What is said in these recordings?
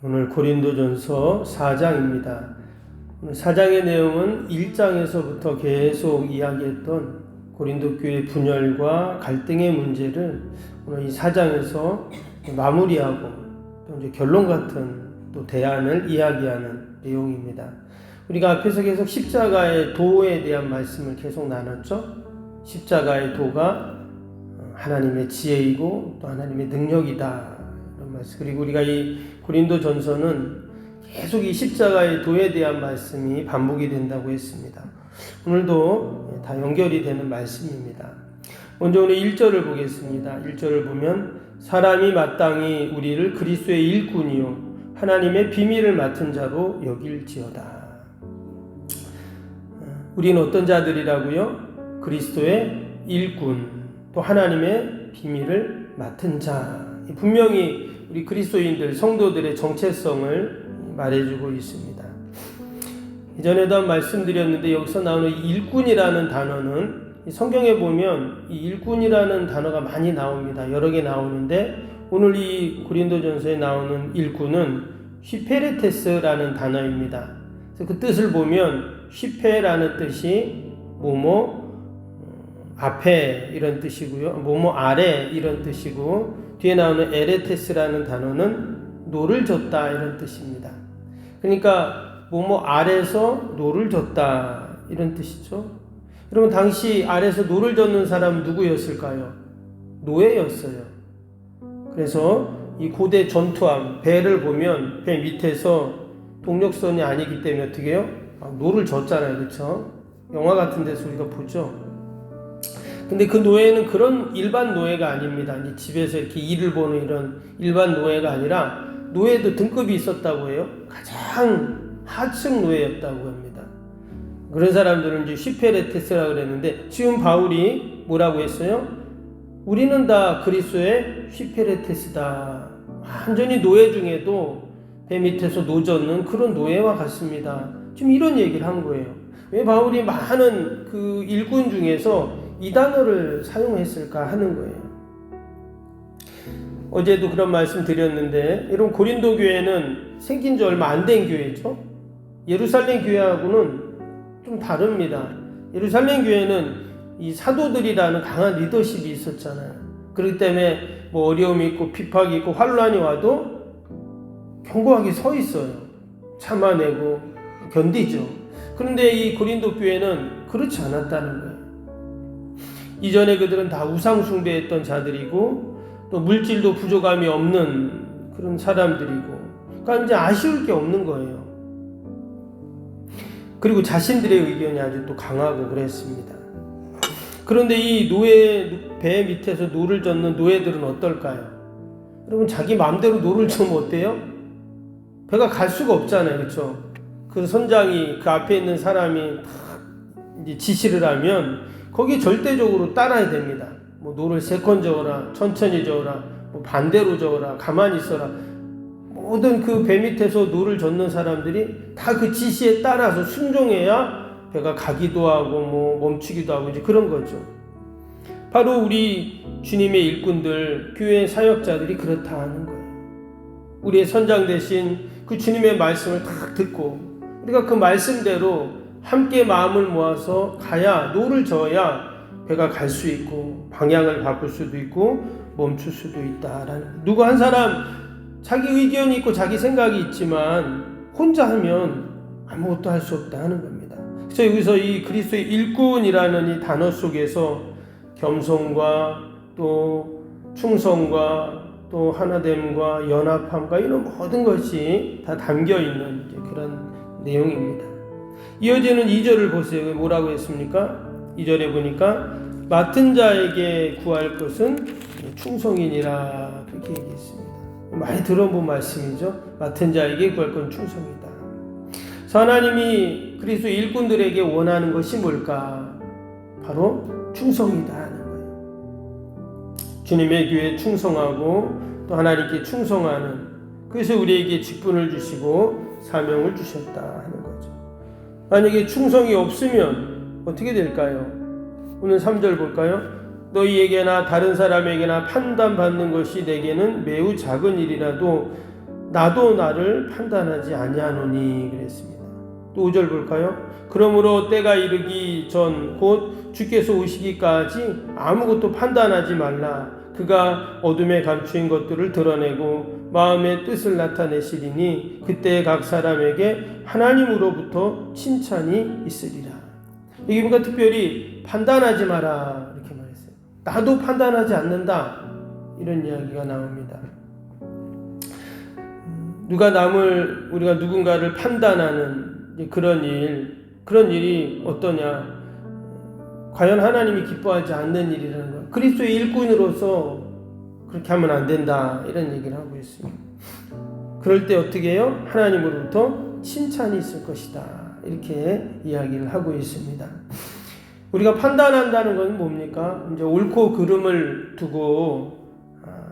오늘 고린도전서 4장입니다. 오늘 4장의 내용은 1장에서부터 계속 이야기했던 고린도 교회 분열과 갈등의 문제를 오늘 이 4장에서 마무리하고 또 이제 결론 같은 또 대안을 이야기하는 내용입니다. 우리가 앞에서 계속 십자가의 도에 대한 말씀을 계속 나눴죠. 십자가의 도가 하나님의 지혜이고 또 하나님의 능력이다. 이런 말씀. 그리고 우리가 이 고린도전서는 계속 이 십자가의 도에 대한 말씀이 반복이 된다고 했습니다. 오늘도 다 연결이 되는 말씀입니다. 먼저 오늘 1절을 보겠습니다. 1절을 보면 사람이 마땅히 우리를 그리스도의 일꾼이요 하나님의 비밀을 맡은 자로 여길지어다. 우리는 어떤 자들이라고요? 그리스도의 일꾼, 또 하나님의 비밀을 맡은 자. 분명히 우리 그리스도인들, 성도들의 정체성을 말해주고 있습니다. 이전에도 말씀드렸는데 여기서 나오는 일꾼이라는 단어는 성경에 보면 이 일꾼이라는 단어가 많이 나옵니다. 여러 개 나오는데 오늘 이 고린도전서에 나오는 일꾼은 휘페레테스라는 단어입니다. 그래서 그 뜻을 보면 휘페라는 뜻이 뭐뭐 앞에 이런 뜻이고요. 뭐뭐 아래 이런 뜻이고 뒤에 나오는 에레테스라는 단어는 노를 줬다 이런 뜻입니다. 그러니까 뭐뭐 아래서 노를 줬다 이런 뜻이죠. 여러분 당시 아래서 노를 젓는 사람은 누구였을까요? 노예였어요. 그래서 이 고대 전투함 배를 보면 배 밑에서 동력선이 아니기 때문에 어떻게 해요? 노를 젓잖아요. 그렇죠? 영화 같은 데서 우리가 보죠. 근데 그 노예는 그런 일반 노예가 아닙니다. 이제 집에서 이렇게 일을 보는 이런 일반 노예가 아니라 노예도 등급이 있었다고 해요. 가장 하층 노예였다고 합니다. 그런 사람들은 이제 휘페레테스라고 그랬는데 지금 바울이 뭐라고 했어요? 우리는 다 그리스도의 휘페레테스다. 완전히 노예 중에도 배 밑에서 노젓는 그런 노예와 같습니다. 지금 이런 얘기를 한 거예요. 왜 바울이 많은 그 일꾼 중에서 이 단어를 사용했을까 하는 거예요. 어제도 그런 말씀 드렸는데 여러분 고린도 교회는 생긴 지 얼마 안 된 교회죠. 예루살렘 교회하고는 좀 다릅니다. 예루살렘 교회는 이 사도들이라는 강한 리더십이 있었잖아요. 그렇기 때문에 뭐 어려움이 있고 핍박이 있고 환란이 와도 견고하게 서 있어요. 참아내고 견디죠. 그런데 이 고린도 교회는 그렇지 않았다는 거예요. 이전에 그들은 다 우상 숭배했던 자들이고 또 물질도 부족함이 없는 그런 사람들이고 그러니까 이제 아쉬울 게 없는 거예요. 그리고 자신들의 의견이 아주 또 강하고 그랬습니다. 그런데 이 노예 배 밑에서 노를 젓는 노예들은 어떨까요? 여러분 자기 마음대로 노를 젓으면 어때요? 배가 갈 수가 없잖아요. 그렇죠? 그 선장이 그 앞에 있는 사람이 이제 지시를 하면 거기에 절대적으로 따라야 됩니다. 뭐 노를 3건 저어라, 천천히 저어라, 뭐 반대로 저어라, 가만히 있어라. 모든 그 배 밑에서 노를 젓는 사람들이 다 그 지시에 따라서 순종해야 배가 가기도 하고 뭐 멈추기도 하고 이제 그런 거죠. 바로 우리 주님의 일꾼들, 교회 사역자들이 그렇다 하는 거예요. 우리의 선장 대신 그 주님의 말씀을 딱 듣고 우리가 그 말씀대로 함께 마음을 모아서 가야 노를 저어야 배가 갈 수 있고 방향을 바꿀 수도 있고 멈출 수도 있다라는. 누구 한 사람 자기 의견이 있고 자기 생각이 있지만 혼자 하면 아무것도 할 수 없다 하는 겁니다. 그래서 여기서 이 그리스도의 일꾼이라는 이 단어 속에서 겸손과 또 충성과 또 하나됨과 연합함과 이런 모든 것이 다 담겨있는 그런 내용입니다. 이어지는 2절을 보세요. 뭐라고 했습니까? 2절에 보니까 맡은 자에게 구할 것은 충성이니라 그렇게 얘기했습니다. 많이 들어본 말씀이죠. 맡은 자에게 구할 건 충성이다. 하나님이 그리스도 일꾼들에게 원하는 것이 뭘까? 바로 충성이다 하는 거예요. 주님의 교회에 충성하고 또 하나님께 충성하는, 그래서 우리에게 직분을 주시고 사명을 주셨다 하는 거죠. 만약에 충성이 없으면 어떻게 될까요? 오늘 3절 볼까요? 너희에게나 다른 사람에게나 판단받는 것이 내게는 매우 작은 일이라도 나도 나를 판단하지 아니하노니 그랬습니다. 또 5절 볼까요? 그러므로 때가 이르기 전 곧 주께서 오시기까지 아무것도 판단하지 말라. 그가 어둠에 감추인 것들을 드러내고 마음의 뜻을 나타내시리니 그때 각 사람에게 하나님으로부터 칭찬이 있으리라. 여기 보니까 특별히 판단하지 마라 이렇게 말했어요. 나도 판단하지 않는다 이런 이야기가 나옵니다. 우리가 누군가를 판단하는 그런 일이 어떠냐? 과연 하나님이 기뻐하지 않는 일이라는 것. 그리스도의 일꾼으로서 그렇게 하면 안 된다 이런 얘기를 하고 있습니다. 그럴 때 어떻게 해요? 하나님으로부터 칭찬이 있을 것이다 이렇게 이야기를 하고 있습니다. 우리가 판단한다는 건 뭡니까? 이제 옳고 그름을 두고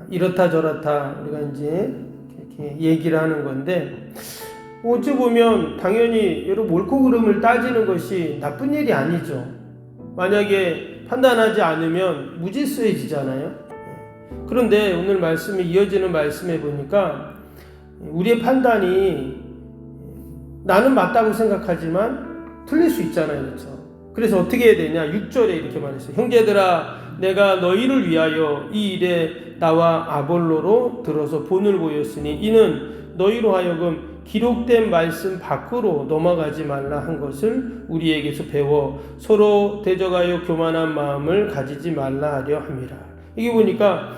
이렇다 저렇다 우리가 이제 이렇게 얘기를 하는 건데, 어찌 보면 당연히 여러분 옳고 그름을 따지는 것이 나쁜 일이 아니죠. 만약에 판단하지 않으면 무질서해지잖아요. 그런데 오늘 말씀에 이어지는 말씀에 보니까 우리의 판단이 나는 맞다고 생각하지만 틀릴 수 있잖아요. 그렇죠? 그래서 어떻게 해야 되냐? 6절에 이렇게 말했어요. 형제들아 내가 너희를 위하여 이 일에 나와 아볼로로 들어서 본을 보였으니 이는 너희로 하여금 기록된 말씀 밖으로 넘어가지 말라 한 것을 우리에게서 배워 서로 대적하여 교만한 마음을 가지지 말라 하려 함이라. 여기 보니까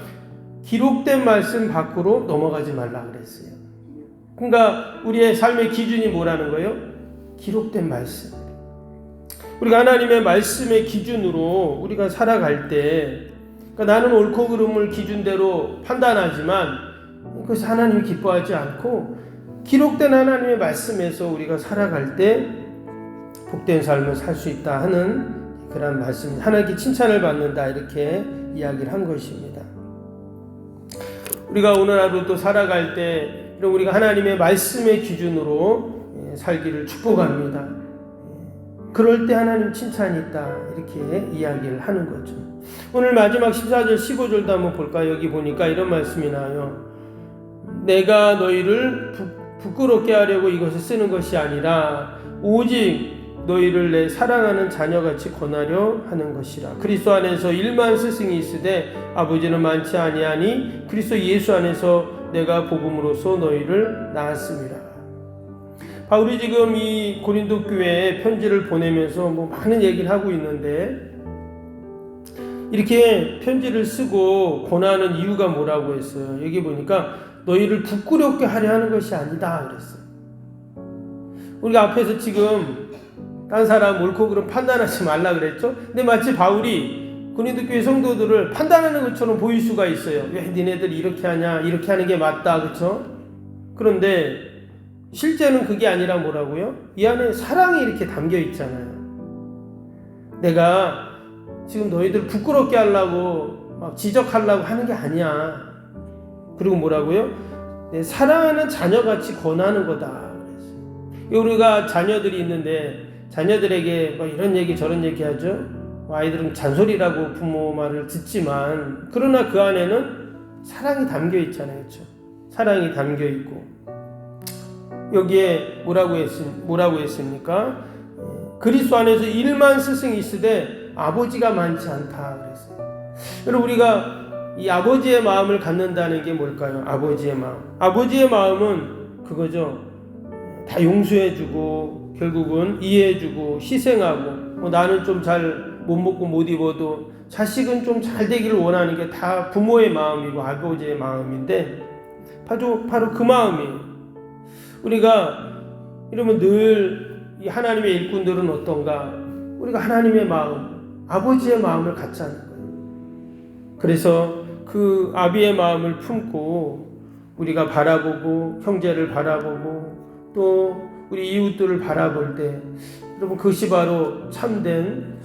기록된 말씀 밖으로 넘어가지 말라 그랬어요. 그러니까 우리의 삶의 기준이 뭐라는 거예요? 기록된 말씀. 우리가 하나님의 말씀의 기준으로 우리가 살아갈 때, 그러니까 나는 옳고 그름을 기준대로 판단하지만 그것이 하나님이 기뻐하지 않고 기록된 하나님의 말씀에서 우리가 살아갈 때 복된 삶을 살 수 있다 하는 그런 말씀, 하나님께 칭찬을 받는다 이렇게 이야기를 한 것입니다. 우리가 오늘 하루 또 살아갈 때 우리가 하나님의 말씀의 기준으로 살기를 축복합니다. 그럴 때 하나님 칭찬이 있다 이렇게 이야기를 하는 거죠. 오늘 마지막 14절 15절도 한번 볼까요? 여기 보니까 이런 말씀이 나와요. 내가 너희를 부끄럽게 하려고 이것을 쓰는 것이 아니라 오직 너희를 내 사랑하는 자녀같이 권하려 하는 것이라. 그리스도 안에서 1만 스승이 있으되 아버지는 많지 아니하니 그리스도 예수 안에서 내가 복음으로써 너희를 낳았습니다. 바울이 지금 이 고린도 교회에 편지를 보내면서 많은 얘기를 하고 있는데, 이렇게 편지를 쓰고 권하는 이유가 뭐라고 했어요? 여기 보니까 너희를 부끄럽게 하려 하는 것이 아니다 그랬어요. 우리가 앞에서 지금 딴 사람 옳고 그름 판단하지 말라 그랬죠? 근데 마치 바울이 고린도 교회 성도들을 판단하는 것처럼 보일 수가 있어요. 왜 니네들 이렇게 하냐, 이렇게 하는 게 맞다, 그렇죠? 그런데 실제는 그게 아니라 뭐라고요? 이 안에 사랑이 이렇게 담겨 있잖아요. 내가 지금 너희들 부끄럽게 하려고 막 지적하려고 하는 게 아니야. 그리고 뭐라고요? 내 사랑하는 자녀같이 권하는 거다. 우리가 자녀들이 있는데 자녀들에게 뭐 이런 얘기 저런 얘기 하죠. 아이들은 잔소리라고 부모 말을 듣지만 그러나 그 안에는 사랑이 담겨 있잖아요. 그렇죠? 사랑이 담겨 있고 여기에 뭐라고 했습니까? 그리스도 안에서 1만 스승이 있으되 아버지가 많지 않다 그랬어요. 여러분 우리가 이 아버지의 마음을 갖는다는 게 뭘까요? 아버지의 마음. 아버지의 마음은 그거죠. 다 용서해주고 결국은 이해해주고 희생하고 나는 좀 잘 못 먹고 못 입어도 자식은 좀 잘 되기를 원하는 게 다 부모의 마음이고 아버지의 마음인데 바로 그 마음이에요. 우리가 이러면 늘 이 하나님의 일꾼들은 어떤가? 우리가 하나님의 마음, 아버지의 마음을 갖자는 거예요. 그래서 그 아비의 마음을 품고 우리가 바라보고 형제를 바라보고 또 우리 이웃들을 바라볼 때 여러분 그것이 바로 참된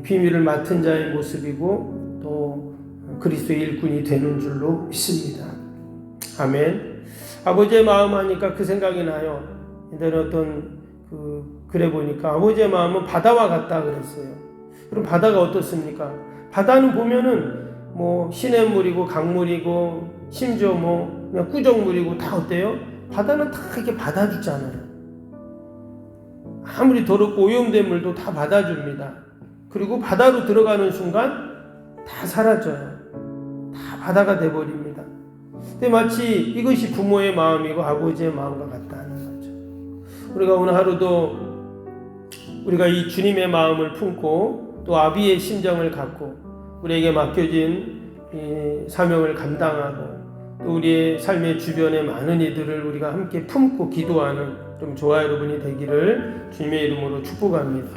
비밀을 맡은 자의 모습이고 또 그리스도의 일꾼이 되는 줄로 믿습니다. 아멘. 아버지의 마음 하니까 그 생각이 나요. 옛날에 그래 보니까 아버지의 마음은 바다와 같다 그랬어요. 그럼 바다가 어떻습니까? 바다는 보면은 시냇물이고 강물이고 심지어 그냥 꾸정물이고 다 어때요? 바다는 다 이렇게 받아주잖아요. 아무리 더럽고 오염된 물도 다 받아줍니다. 그리고 바다로 들어가는 순간 다 사라져요. 다 바다가 돼버립니다. 근데 마치 이것이 부모의 마음이고 아버지의 마음과 같다는 거죠. 우리가 오늘 하루도 우리가 이 주님의 마음을 품고 또 아비의 심정을 갖고 우리에게 맡겨진 사명을 감당하고 또 우리의 삶의 주변의 많은 이들을 우리가 함께 품고 기도하는 좀 저와 여러분이 되기를 주님의 이름으로 축복합니다.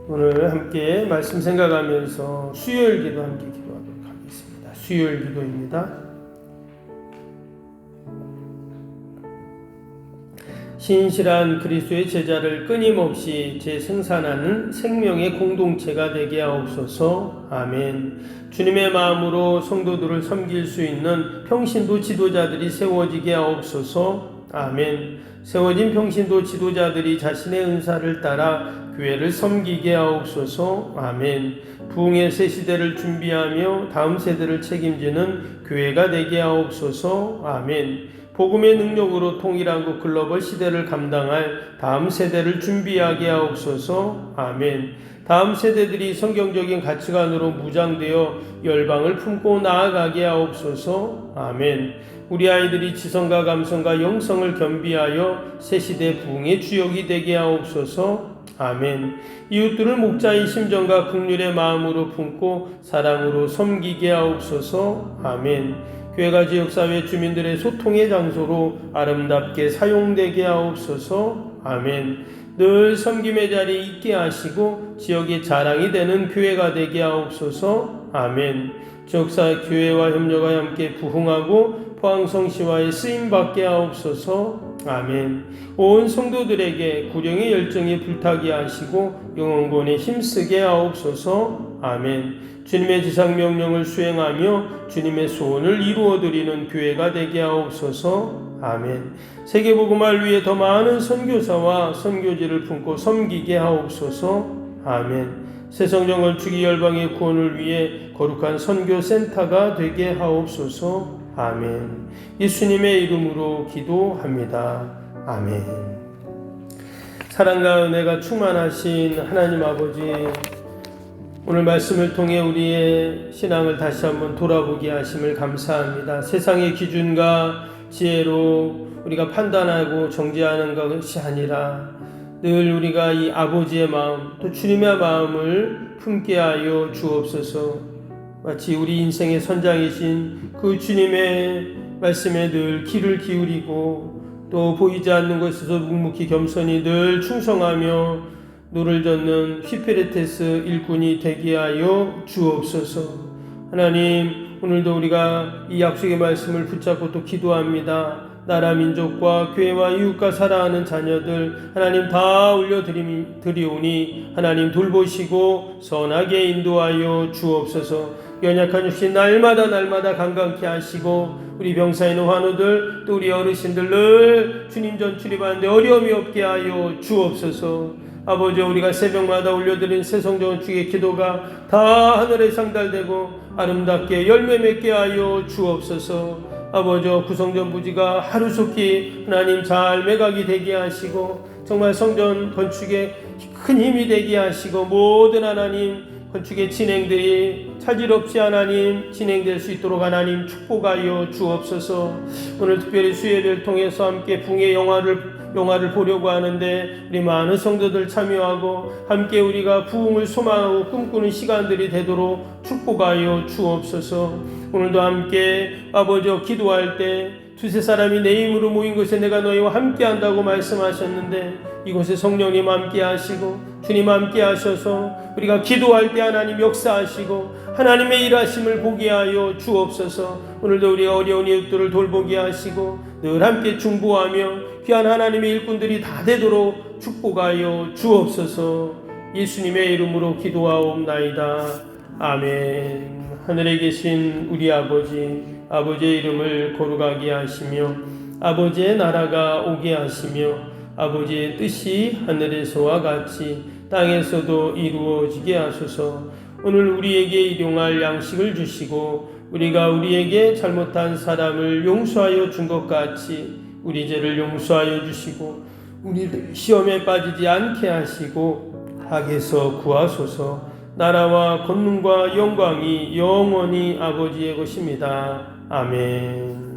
오늘 함께 말씀 생각하면서 수요일 기도 함께 기도하도록 하겠습니다. 수요일 기도입니다. 신실한 그리스도의 제자를 끊임없이 재생산하는 생명의 공동체가 되게 하옵소서. 아멘. 주님의 마음으로 성도들을 섬길 수 있는 평신도 지도자들이 세워지게 하옵소서. 아멘. 세워진 평신도 지도자들이 자신의 은사를 따라 교회를 섬기게 하옵소서. 아멘. 부흥의 새 시대를 준비하며 다음 세대를 책임지는 교회가 되게 하옵소서. 아멘. 복음의 능력으로 통일한국 글로벌 시대를 감당할 다음 세대를 준비하게 하옵소서. 아멘. 다음 세대들이 성경적인 가치관으로 무장되어 열방을 품고 나아가게 하옵소서. 아멘. 우리 아이들이 지성과 감성과 영성을 겸비하여 새 시대 부흥의 주역이 되게 하옵소서. 아멘. 이웃들을 목자의 심정과 긍휼의 마음으로 품고 사랑으로 섬기게 하옵소서. 아멘. 교회가 지역사회 주민들의 소통의 장소로 아름답게 사용되게 하옵소서. 아멘. 늘 섬김의 자리에 있게 하시고 지역의 자랑이 되는 교회가 되게 하옵소서. 아멘. 지역사 교회와 협력하여 함께 부흥하고 포항성시와의 쓰임받게 하옵소서. 아멘. 온 성도들에게 구령의 열정이 불타게 하시고 영혼권에 힘쓰게 하옵소서. 아멘. 주님의 지상명령을 수행하며 주님의 소원을 이루어드리는 교회가 되게 하옵소서. 아멘. 세계복음화를 위해 더 많은 선교사와 선교지를 품고 섬기게 하옵소서. 아멘. 새성전 건축이 열방의 구원을 위해 거룩한 선교센터가 되게 하옵소서. 아멘. 예수님의 이름으로 기도합니다. 아멘. 사랑과 은혜가 충만하신 하나님 아버지, 오늘 말씀을 통해 우리의 신앙을 다시 한번 돌아보게 하심을 감사합니다. 세상의 기준과 지혜로 우리가 판단하고 정죄하는 것이 아니라 늘 우리가 이 아버지의 마음 또 주님의 마음을 품게 하여 주옵소서. 마치 우리 인생의 선장이신 그 주님의 말씀에 늘 귀를 기울이고 또 보이지 않는 것에서 묵묵히 겸손히 늘 충성하며 노를 젓는 휘페레테스 일꾼이 되게 하여 주옵소서. 하나님, 오늘도 우리가 이 약속의 말씀을 붙잡고 또 기도합니다. 나라 민족과 교회와 이웃과 사랑하는 자녀들 하나님 다 올려드리오니 하나님 돌보시고 선하게 인도하여 주옵소서. 연약한 육신 날마다 강건케 하시고 우리 병사 있는 환우들 또 우리 어르신들 늘 주님 전 출입하는데 어려움이 없게 하여 주옵소서. 아버지, 우리가 새벽마다 올려드린 새성전축의 기도가 다 하늘에 상달되고 아름답게 열매 맺게 하여 주옵소서. 아버지, 구성전 부지가 하루속히 하나님 잘 매각이 되게 하시고 정말 성전 건축에 큰 힘이 되게 하시고 모든 하나님 건축의 진행들이 차질 없이 하나님 진행될 수 있도록 하나님 축복하여 주옵소서. 오늘 특별히 수예를 통해서 함께 붕의 영화를 보려고 하는데 우리 많은 성도들 참여하고 함께 우리가 부흥을 소망하고 꿈꾸는 시간들이 되도록 축복하여 주옵소서. 오늘도 함께 아버지 기도할 때 두세 사람이 내 힘으로 모인 곳에 내가 너희와 함께 한다고 말씀하셨는데 이곳에 성령님 함께 하시고 주님 함께 하셔서 우리가 기도할 때 하나님 역사하시고 하나님의 일하심을 보게 하여 주옵소서. 오늘도 우리가 어려운 이웃들을 돌보게 하시고 늘 함께 중보하며 귀한 하나님의 일꾼들이 다 되도록 축복하여 주옵소서. 예수님의 이름으로 기도하옵나이다. 아멘. 하늘에 계신 우리 아버지의 이름을 거룩하게 하시며 아버지의 나라가 오게 하시며 아버지의 뜻이 하늘에서와 같이 땅에서도 이루어지게 하소서. 오늘 우리에게 일용할 양식을 주시고 우리가 우리에게 잘못한 사람을 용서하여 준 것 같이 우리 죄를 용서하여 주시고 우리를 시험에 빠지지 않게 하시고 악에서 구하소서. 나라와 권능과 영광이 영원히 아버지의 것입니다. 아멘.